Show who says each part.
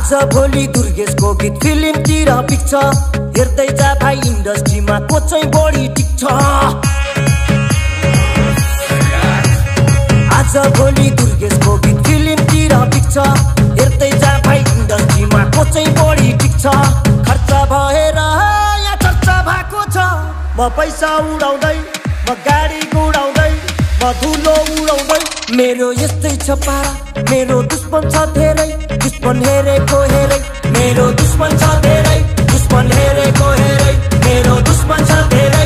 Speaker 1: आज भोलि दुर्गेशको गीत फिल्मतिर बिक्छ हेर्दै जा भाइ इन्डस्ट्रीमा को चाहिँ बढी टिक्छ आज भोलि दुर्गेशको गीत फिल्मतिर बिक्छ हेर्दै जा भाइ इन्डस्ट्रीमा को चाहिँ बढी टिक्छ खर्च भएर यहाँ चर्चा भएको छ म पैसा उडाउँदै म गाडी गुडाउँदै म धुलो उडाउँदै मेरो यस्तै छ पारा मेरो दुश्मन छ धेरै दुश्मन हेरेको हेरै मेरो दुश्मन छ धेरै दुश्मन हेरेको हेरै मेरो दुश्मन छ धेरै